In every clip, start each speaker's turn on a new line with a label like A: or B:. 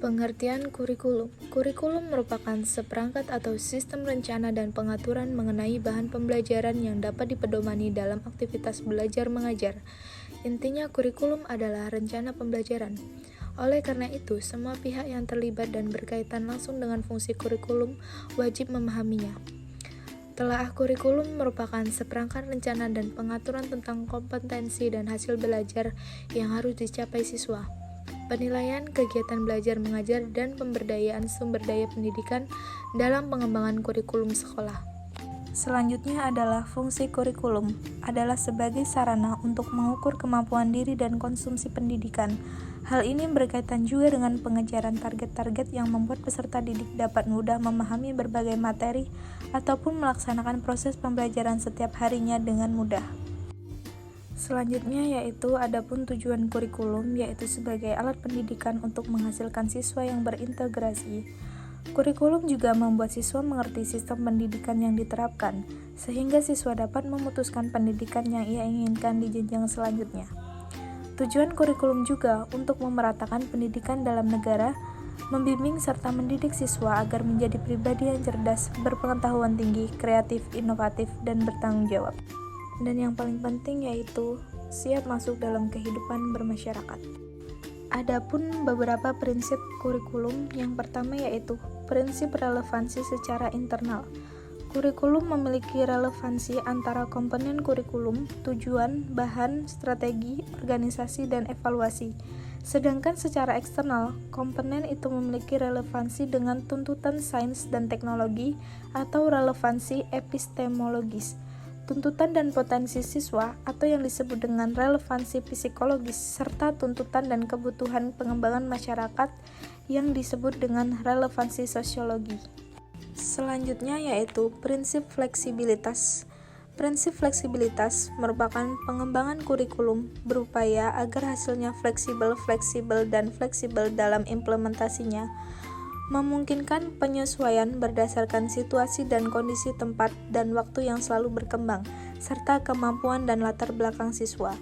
A: Pengertian kurikulum. Kurikulum merupakan seperangkat atau sistem rencana dan pengaturan mengenai bahan pembelajaran yang dapat dipedomani dalam aktivitas belajar mengajar. Intinya kurikulum adalah rencana pembelajaran. Oleh karena itu, semua pihak yang terlibat dan berkaitan langsung dengan fungsi kurikulum wajib memahaminya. Telaah kurikulum merupakan seperangkat rencana dan pengaturan tentang kompetensi dan hasil belajar yang harus dicapai siswa. Penilaian kegiatan belajar mengajar dan pemberdayaan sumber daya pendidikan dalam pengembangan kurikulum sekolah. Selanjutnya adalah fungsi kurikulum, adalah sebagai sarana untuk mengukur kemampuan diri dan konsumsi pendidikan. Hal ini berkaitan juga dengan pengejaran target-target yang membuat peserta didik dapat mudah memahami berbagai materi ataupun melaksanakan proses pembelajaran setiap harinya dengan mudah. Selanjutnya yaitu adapun tujuan kurikulum, yaitu sebagai alat pendidikan untuk menghasilkan siswa yang berintegrasi. Kurikulum juga membuat siswa mengerti sistem pendidikan yang diterapkan, sehingga siswa dapat memutuskan pendidikan yang ia inginkan di jenjang selanjutnya. Tujuan kurikulum juga untuk memeratakan pendidikan dalam negara, membimbing serta mendidik siswa agar menjadi pribadi yang cerdas, berpengetahuan tinggi, kreatif, inovatif, dan bertanggung jawab. Dan yang paling penting yaitu siap masuk dalam kehidupan bermasyarakat. Adapun beberapa prinsip kurikulum, yang pertama yaitu prinsip relevansi secara internal. Kurikulum memiliki relevansi antara komponen kurikulum, tujuan, bahan, strategi, organisasi, dan evaluasi. Sedangkan secara eksternal, komponen itu memiliki relevansi dengan tuntutan sains dan teknologi atau relevansi epistemologis. Tuntutan dan potensi siswa atau yang disebut dengan relevansi psikologis, serta tuntutan dan kebutuhan pengembangan masyarakat yang disebut dengan relevansi sosiologi. Selanjutnya yaitu prinsip fleksibilitas. Prinsip fleksibilitas merupakan pengembangan kurikulum berupaya agar hasilnya fleksibel dan fleksibel dalam implementasinya, memungkinkan penyesuaian berdasarkan situasi dan kondisi tempat dan waktu yang selalu berkembang, serta kemampuan dan latar belakang siswa.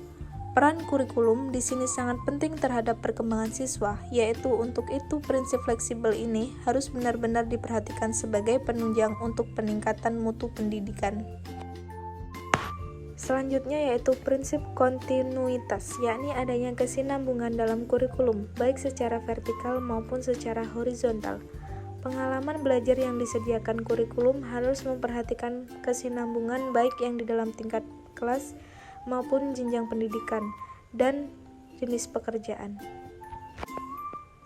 A: Peran kurikulum di sini sangat penting terhadap perkembangan siswa, yaitu untuk itu prinsip fleksibel ini harus benar-benar diperhatikan sebagai penunjang untuk peningkatan mutu pendidikan. Selanjutnya yaitu prinsip kontinuitas, yakni adanya kesinambungan dalam kurikulum, baik secara vertikal maupun secara horizontal. Pengalaman belajar yang disediakan kurikulum harus memperhatikan kesinambungan baik yang di dalam tingkat kelas maupun jenjang pendidikan dan jenis pekerjaan.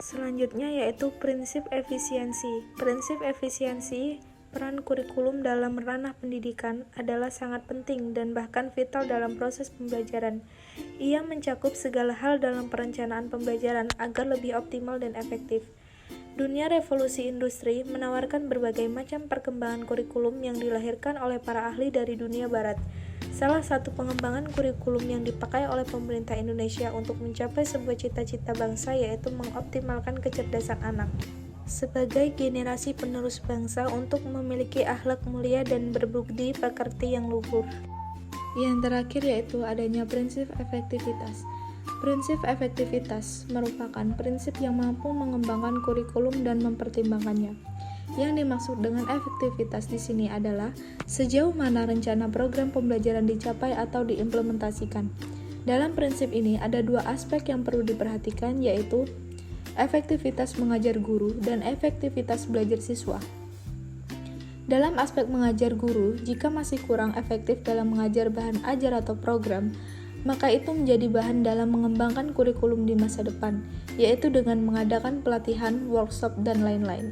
A: Selanjutnya yaitu prinsip efisiensi. Prinsip efisiensi, peran kurikulum dalam ranah pendidikan adalah sangat penting dan bahkan vital dalam proses pembelajaran. Ia mencakup segala hal dalam perencanaan pembelajaran agar lebih optimal dan efektif. Dunia revolusi industri menawarkan berbagai macam perkembangan kurikulum yang dilahirkan oleh para ahli dari dunia barat. Salah satu pengembangan kurikulum yang dipakai oleh pemerintah Indonesia untuk mencapai sebuah cita-cita bangsa yaitu mengoptimalkan kecerdasan anak sebagai generasi penerus bangsa untuk memiliki akhlak mulia dan berbudi pekerti yang luhur. Yang terakhir yaitu adanya prinsip efektivitas. Prinsip efektivitas merupakan prinsip yang mampu mengembangkan kurikulum dan mempertimbangkannya. Yang dimaksud dengan efektivitas di sini adalah sejauh mana rencana program pembelajaran dicapai atau diimplementasikan. Dalam prinsip ini ada dua aspek yang perlu diperhatikan, yaitu efektivitas mengajar guru dan efektivitas belajar siswa. Dalam aspek mengajar guru, jika masih kurang efektif dalam mengajar bahan ajar atau program, maka itu menjadi bahan dalam mengembangkan kurikulum di masa depan, yaitu dengan mengadakan pelatihan, workshop, dan lain-lain.